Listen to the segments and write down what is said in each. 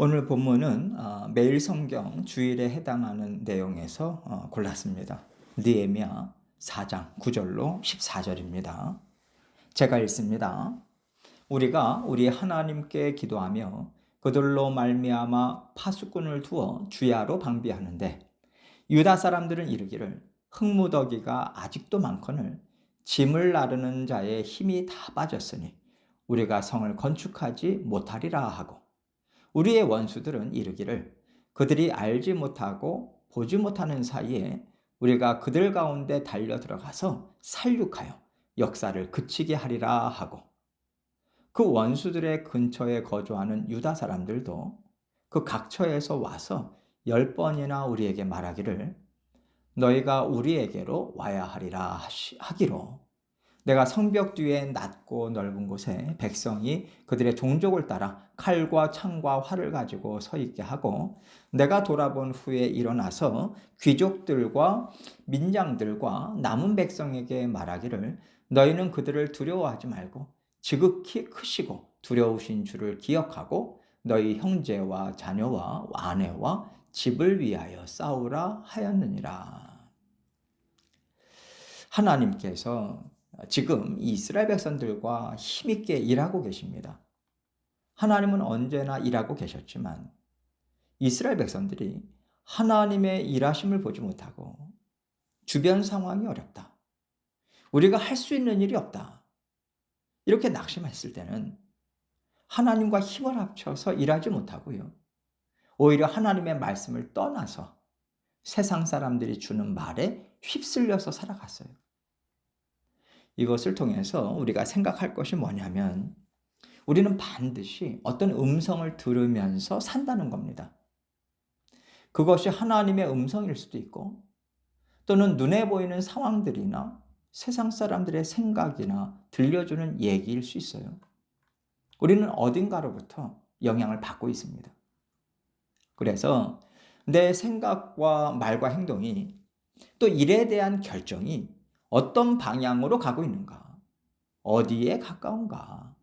오늘 본문은 매일 성경 주일에 해당하는 내용에서 골랐습니다. 느헤미야 4장 9절로 14절입니다. 제가 읽습니다. 우리가 우리 하나님께 기도하며 그들로 말미암아 파수꾼을 두어 주야로 방비하는데 유다 사람들은 이르기를 흙무더기가 아직도 많거늘 짐을 나르는 자의 힘이 다 빠졌으니 우리가 성을 건축하지 못하리라 하고, 우리의 원수들은 이르기를 그들이 알지 못하고 보지 못하는 사이에 우리가 그들 가운데 달려 들어가서 살육하여 역사를 그치게 하리라 하고, 그 원수들의 근처에 거주하는 유다 사람들도 그 각처에서 와서 10번이나 우리에게 말하기를 너희가 우리에게로 와야 하리라 하기로, 내가 성벽 뒤에 낮고 넓은 곳에 백성이 그들의 종족을 따라 칼과 창과 활을 가지고 서 있게 하고, 내가 돌아본 후에 일어나서 귀족들과 민장들과 남은 백성에게 말하기를 너희는 그들을 두려워하지 말고 지극히 크시고 두려우신 주를 기억하고 너희 형제와 자녀와 아내와 집을 위하여 싸우라 하였느니라. 하나님께서 지금 이스라엘 백성들과 힘있게 일하고 계십니다. 하나님은 언제나 일하고 계셨지만 이스라엘 백성들이 하나님의 일하심을 보지 못하고 주변 상황이 어렵다, 우리가 할 수 있는 일이 없다, 이렇게 낙심했을 때는 하나님과 힘을 합쳐서 일하지 못하고요, 오히려 하나님의 말씀을 떠나서 세상 사람들이 주는 말에 휩쓸려서 살아갔어요. 이것을 통해서 우리가 생각할 것이 뭐냐면, 우리는 반드시 어떤 음성을 들으면서 산다는 겁니다. 그것이 하나님의 음성일 수도 있고, 또는 눈에 보이는 상황들이나 세상 사람들의 생각이나 들려주는 얘기일 수 있어요. 우리는 어딘가로부터 영향을 받고 있습니다. 그래서 내 생각과 말과 행동이, 또 일에 대한 결정이 어떤 방향으로 가고 있는가, 어디에 가까운가,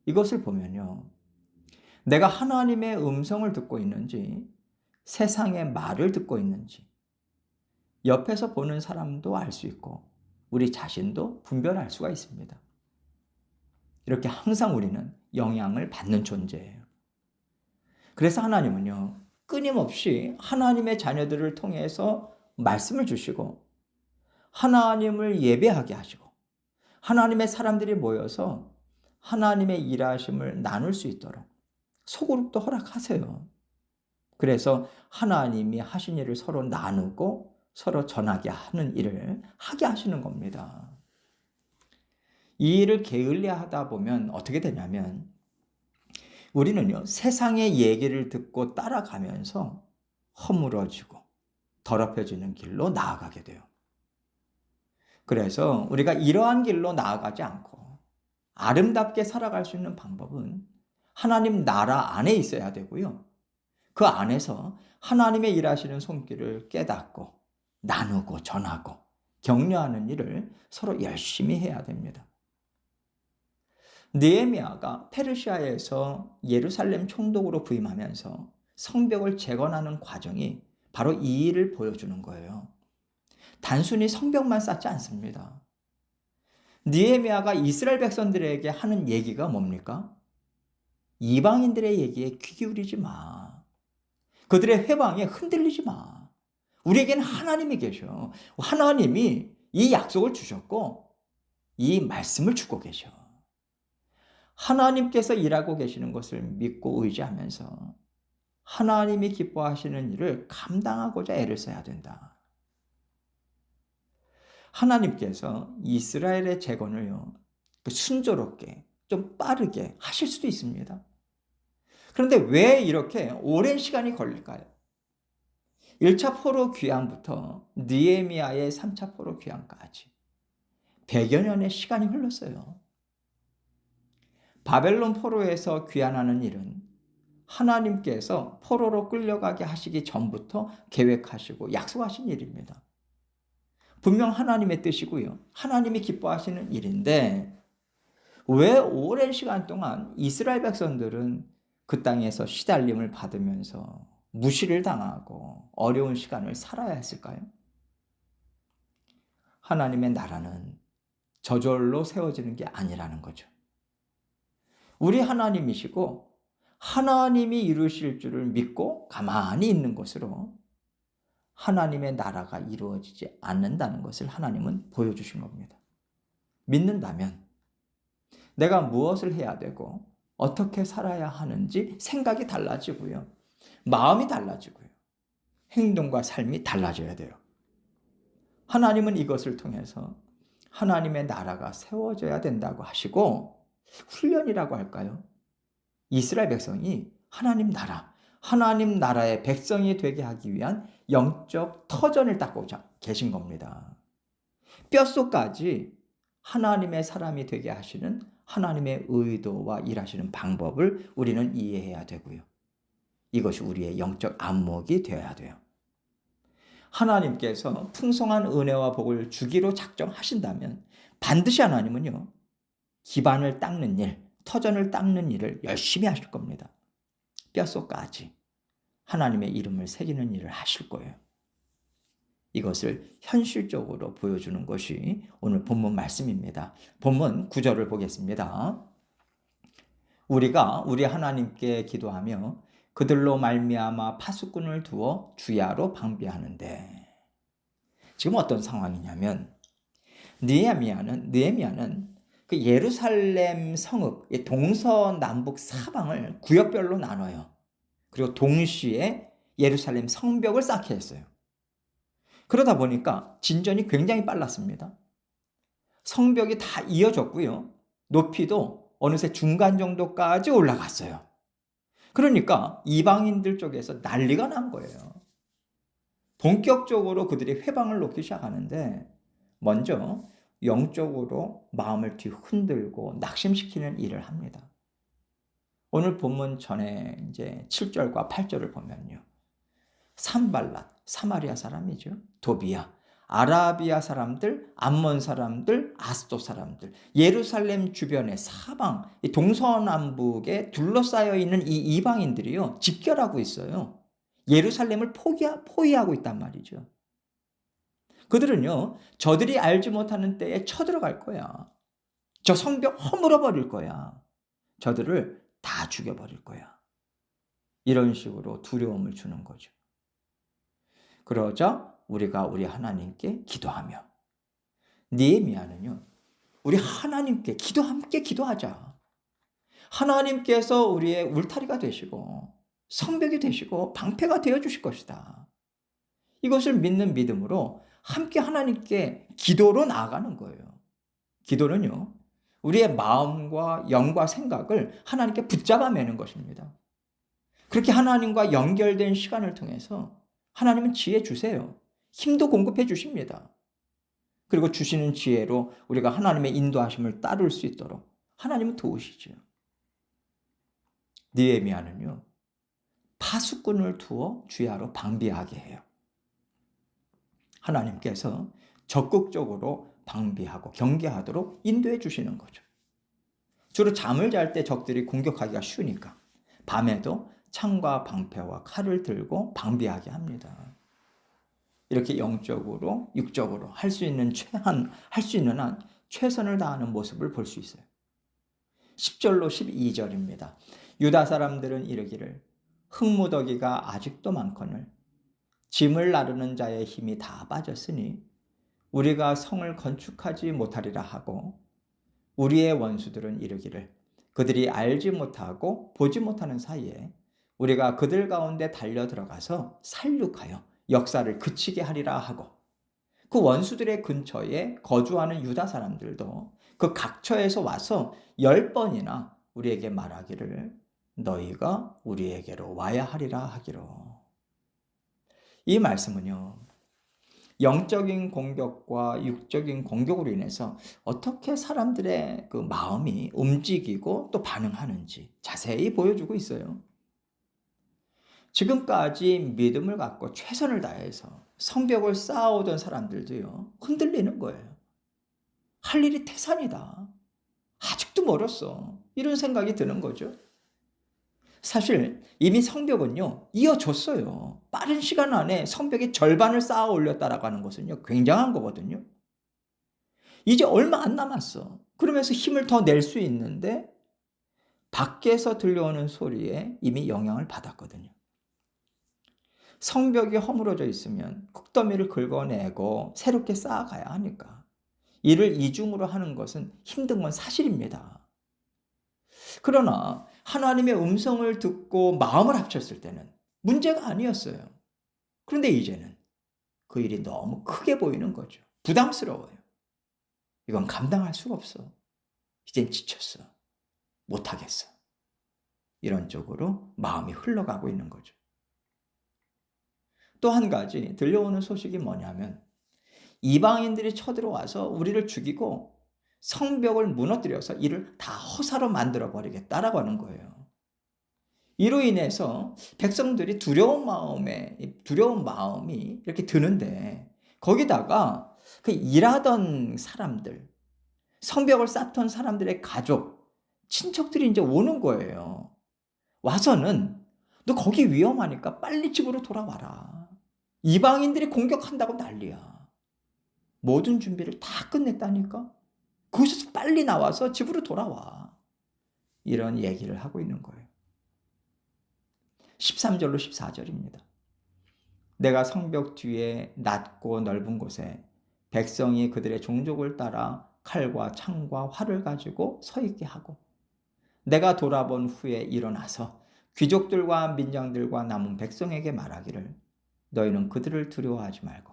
이것을 보면요, 내가 하나님의 음성을 듣고 있는지 세상의 말을 듣고 있는지 옆에서 보는 사람도 알 수 있고 우리 자신도 분별할 수가 있습니다. 이렇게 항상 우리는 영향을 받는 존재예요. 그래서 하나님은요, 끊임없이 하나님의 자녀들을 통해서 말씀을 주시고 하나님을 예배하게 하시고 하나님의 사람들이 모여서 하나님의 일하심을 나눌 수 있도록 소그룹도 허락하세요. 그래서 하나님이 하신 일을 서로 나누고 서로 전하게 하는 일을 하게 하시는 겁니다. 이 일을 게을리하다 하다 보면 어떻게 되냐면, 우리는요, 세상의 얘기를 듣고 따라가면서 허물어지고 더럽혀지는 길로 나아가게 돼요. 그래서 우리가 이러한 길로 나아가지 않고 아름답게 살아갈 수 있는 방법은 하나님 나라 안에 있어야 되고요, 그 안에서 하나님의 일하시는 손길을 깨닫고 나누고 전하고 격려하는 일을 서로 열심히 해야 됩니다. 느헤미야가 페르시아에서 예루살렘 총독으로 부임하면서 성벽을 재건하는 과정이 바로 이 일을 보여주는 거예요. 단순히 성벽만 쌓지 않습니다. 느헤미야가 이스라엘 백성들에게 하는 얘기가 뭡니까? 이방인들의 얘기에 귀 기울이지 마. 그들의 회방에 흔들리지 마. 우리에게는 하나님이 계셔. 하나님이 이 약속을 주셨고 이 말씀을 주고 계셔. 하나님께서 일하고 계시는 것을 믿고 의지하면서 하나님이 기뻐하시는 일을 감당하고자 애를 써야 된다. 하나님께서 이스라엘의 재건을요, 순조롭게 좀 빠르게 하실 수도 있습니다. 그런데 왜 이렇게 오랜 시간이 걸릴까요? 1차 포로 귀환부터 느헤미야의 3차 포로 귀환까지 100여 년의 시간이 흘렀어요. 바벨론 포로에서 귀환하는 일은 하나님께서 포로로 끌려가게 하시기 전부터 계획하시고 약속하신 일입니다. 분명 하나님의 뜻이고요, 하나님이 기뻐하시는 일인데 왜 오랜 시간 동안 이스라엘 백성들은 그 땅에서 시달림을 받으면서 무시를 당하고 어려운 시간을 살아야 했을까요? 하나님의 나라는 저절로 세워지는 게 아니라는 거죠. 우리 하나님이시고 하나님이 이루실 줄을 믿고 가만히 있는 것으로 하나님의 나라가 이루어지지 않는다는 것을 하나님은 보여주신 겁니다. 믿는다면 내가 무엇을 해야 되고 어떻게 살아야 하는지 생각이 달라지고요. 마음이 달라지고요. 행동과 삶이 달라져야 돼요. 하나님은 이것을 통해서 하나님의 나라가 세워져야 된다고 하시고 훈련이라고 할까요? 이스라엘 백성이 하나님 나라의 백성이 되게 하기 위한 영적 터전을 닦고 계신 겁니다. 뼛속까지 하나님의 사람이 되게 하시는 하나님의 의도와 일하시는 방법을 우리는 이해해야 되고요. 이것이 우리의 영적 안목이 되어야 돼요. 하나님께서 풍성한 은혜와 복을 주기로 작정하신다면 반드시 하나님은요, 기반을 닦는 일, 터전을 닦는 일을 열심히 하실 겁니다. 뼛속까지 하나님의 이름을 새기는 일을 하실 거예요. 이것을 현실적으로 보여주는 것이 오늘 본문 말씀입니다. 본문 9절을 보겠습니다. 우리가 우리 하나님께 기도하며 그들로 말미암아 파수꾼을 두어 주야로 방비하는데, 지금 어떤 상황이냐면 느헤미야는 그 예루살렘 성읍 동서남북 사방을 구역별로 나눠요. 그리고 동시에 예루살렘 성벽을 쌓게 했어요. 그러다 보니까 진전이 굉장히 빨랐습니다. 성벽이 다 이어졌고요. 높이도 어느새 중간 정도까지 올라갔어요. 그러니까 이방인들 쪽에서 난리가 난 거예요. 본격적으로 그들이 회방을 놓기 시작하는데 먼저 영적으로 마음을 뒤흔들고 낙심시키는 일을 합니다. 오늘 본문 전에 이제 7절과 8절을 보면요. 산발랏, 사마리아 사람이죠. 도비야, 아라비아 사람들, 암몬 사람들, 아스돗 사람들, 예루살렘 주변의 사방, 동서남북에 둘러싸여 있는 이 이방인들이요, 집결하고 있어요. 예루살렘을 포위하고 있단 말이죠. 그들은요, 저들이 알지 못하는 때에 쳐들어갈 거야. 저 성벽 허물어 버릴 거야. 저들을 다 죽여버릴 거야. 이런 식으로 두려움을 주는 거죠. 그러자 우리가 우리 하나님께 기도하며, 느헤미야는요, 우리 하나님께 함께 기도하자. 하나님께서 우리의 울타리가 되시고 성벽이 되시고 방패가 되어 주실 것이다. 이것을 믿는 믿음으로 함께 하나님께 기도로 나아가는 거예요. 기도는요, 우리의 마음과 영과 생각을 하나님께 붙잡아 매는 것입니다. 그렇게 하나님과 연결된 시간을 통해서 하나님은 지혜 주세요. 힘도 공급해 주십니다. 그리고 주시는 지혜로 우리가 하나님의 인도하심을 따를 수 있도록 하나님은 도우시죠. 느헤미야는요, 파수꾼을 두어 주야로 방비하게 해요. 하나님께서 적극적으로 방비하고 경계하도록 인도해 주시는 거죠. 주로 잠을 잘 때 적들이 공격하기가 쉬우니까 밤에도 창과 방패와 칼을 들고 방비하게 합니다. 이렇게 영적으로, 육적으로 할 수 있는 한 최선을 다하는 모습을 볼 수 있어요. 10절로 12절입니다. 유다 사람들은 이르기를 흙무더기가 아직도 많거늘 짐을 나르는 자의 힘이 다 빠졌으니 우리가 성을 건축하지 못하리라 하고, 우리의 원수들은 이르기를 그들이 알지 못하고 보지 못하는 사이에 우리가 그들 가운데 달려 들어가서 살육하여 역사를 그치게 하리라 하고, 그 원수들의 근처에 거주하는 유다 사람들도 그 각처에서 와서 10번이나 우리에게 말하기를 너희가 우리에게로 와야 하리라 하기로. 이 말씀은요, 영적인 공격과 육적인 공격으로 인해서 어떻게 사람들의 그 마음이 움직이고 또 반응하는지 자세히 보여주고 있어요. 지금까지 믿음을 갖고 최선을 다해서 성벽을 쌓아오던 사람들도요, 흔들리는 거예요. 할 일이 태산이다. 아직도 멀었어. 이런 생각이 드는 거죠. 사실 이미 성벽은요, 이어졌어요. 빠른 시간 안에 성벽의 절반을 쌓아 올렸다라고 하는 것은요, 굉장한 거거든요. 이제 얼마 안 남았어. 그러면서 힘을 더 낼 수 있는데 밖에서 들려오는 소리에 이미 영향을 받았거든요. 성벽이 허물어져 있으면 흙더미를 긁어내고 새롭게 쌓아가야 하니까 이를 이중으로 하는 것은 힘든 건 사실입니다. 그러나 하나님의 음성을 듣고 마음을 합쳤을 때는 문제가 아니었어요. 그런데 이제는 그 일이 너무 크게 보이는 거죠. 부담스러워요. 이건 감당할 수가 없어. 이젠 지쳤어. 못하겠어. 이런 쪽으로 마음이 흘러가고 있는 거죠. 또 한 가지 들려오는 소식이 뭐냐면 이방인들이 쳐들어와서 우리를 죽이고 성벽을 무너뜨려서 이를 다 허사로 만들어 버리겠다라고 하는 거예요. 이로 인해서 백성들이 두려운 마음이 이렇게 드는데 거기다가 그 일하던 사람들, 성벽을 쌓던 사람들의 가족, 친척들이 이제 오는 거예요. 와서는 너 거기 위험하니까 빨리 집으로 돌아와라. 이방인들이 공격한다고 난리야. 모든 준비를 다 끝냈다니까? 거기서 빨리 나와서 집으로 돌아와. 이런 얘기를 하고 있는 거예요. 13절로 14절입니다. 내가 성벽 뒤에 낮고 넓은 곳에 백성이 그들의 종족을 따라 칼과 창과 활을 가지고 서 있게 하고 내가 돌아본 후에 일어나서 귀족들과 민장들과 남은 백성에게 말하기를 너희는 그들을 두려워하지 말고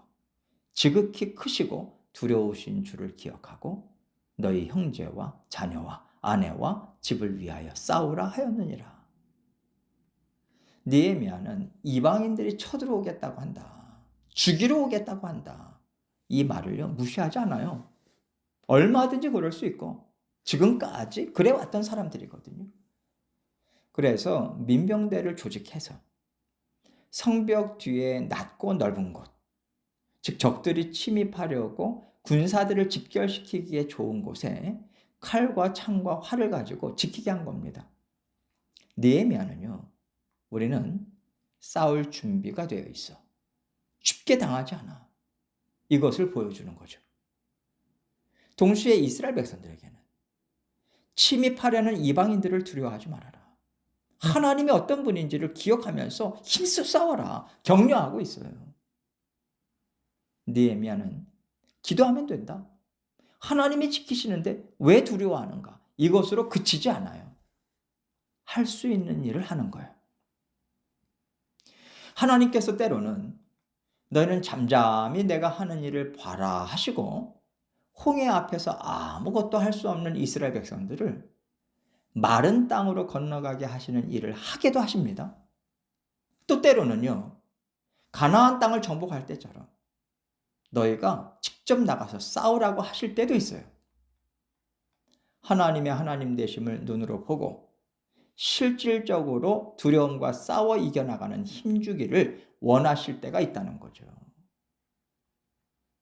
지극히 크시고 두려우신 주를 기억하고 너희 형제와 자녀와 아내와 집을 위하여 싸우라 하였느니라. 느헤미야는 이방인들이 쳐들어오겠다고 한다. 죽이러 오겠다고 한다. 이 말을요 무시하지 않아요. 얼마든지 그럴 수 있고 지금까지 그래왔던 사람들이거든요. 그래서 민병대를 조직해서 성벽 뒤에 낮고 넓은 곳, 즉 적들이 침입하려고 군사들을 집결시키기에 좋은 곳에 칼과 창과 활을 가지고 지키게 한 겁니다. 느헤미야는요, 우리는 싸울 준비가 되어 있어. 쉽게 당하지 않아. 이것을 보여주는 거죠. 동시에 이스라엘 백성들에게는 침입하려는 이방인들을 두려워하지 말아라. 하나님이 어떤 분인지를 기억하면서 힘써 싸워라. 격려하고 있어요. 느헤미야는 기도하면 된다. 하나님이 지키시는데 왜 두려워하는가? 이것으로 그치지 않아요. 할 수 있는 일을 하는 거예요. 하나님께서 때로는 너희는 잠잠히 내가 하는 일을 봐라 하시고 홍해 앞에서 아무것도 할 수 없는 이스라엘 백성들을 마른 땅으로 건너가게 하시는 일을 하게도 하십니다. 또 때로는요, 가나안 땅을 정복할 때처럼 너희가 직접 나가서 싸우라고 하실 때도 있어요. 하나님의 하나님 되심을 눈으로 보고 실질적으로 두려움과 싸워 이겨나가는 힘주기를 원하실 때가 있다는 거죠.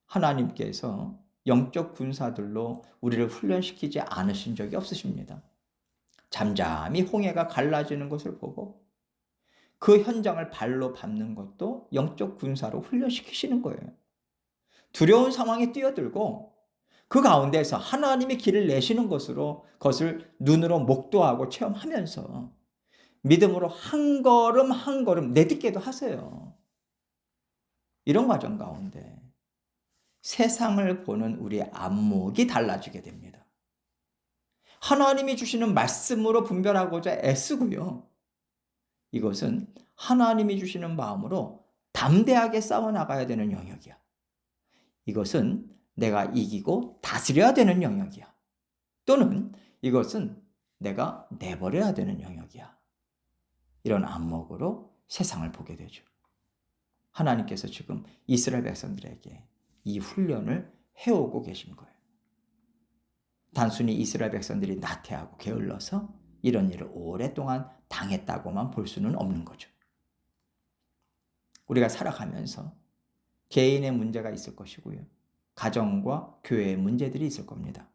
하나님께서 영적 군사들로 우리를 훈련시키지 않으신 적이 없으십니다. 잠잠히 홍해가 갈라지는 것을 보고 그 현장을 발로 밟는 것도 영적 군사로 훈련시키시는 거예요. 두려운 상황에 뛰어들고 그 가운데서 하나님의 길을 내시는 것을 눈으로 목도하고 체험하면서 믿음으로 한 걸음 한 걸음 내딛게도 하세요. 이런 과정 가운데 세상을 보는 우리의 안목이 달라지게 됩니다. 하나님이 주시는 말씀으로 분별하고자 애쓰고요. 이것은 하나님이 주시는 마음으로 담대하게 싸워나가야 되는 영역이야. 이것은 내가 이기고 다스려야 되는 영역이야. 또는 이것은 내가 내버려야 되는 영역이야. 이런 안목으로 세상을 보게 되죠. 하나님께서 지금 이스라엘 백성들에게 이 훈련을 해오고 계신 거예요. 단순히 이스라엘 백성들이 나태하고 게을러서 이런 일을 오랫동안 당했다고만 볼 수는 없는 거죠. 우리가 살아가면서 개인의 문제가 있을 것이고요. 가정과 교회의 문제들이 있을 겁니다.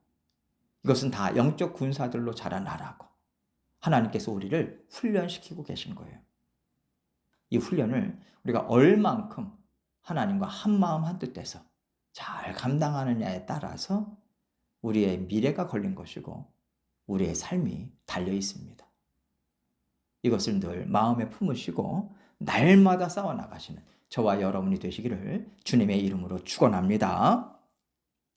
이것은 다 영적 군사들로 자라나라고 하나님께서 우리를 훈련시키고 계신 거예요. 이 훈련을 우리가 얼만큼 하나님과 한마음 한뜻돼서 잘 감당하느냐에 따라서 우리의 미래가 걸린 것이고 우리의 삶이 달려 있습니다. 이것을 늘 마음에 품으시고 날마다 싸워나가시는 저와 여러분이 되시기를 주님의 이름으로 축원합니다.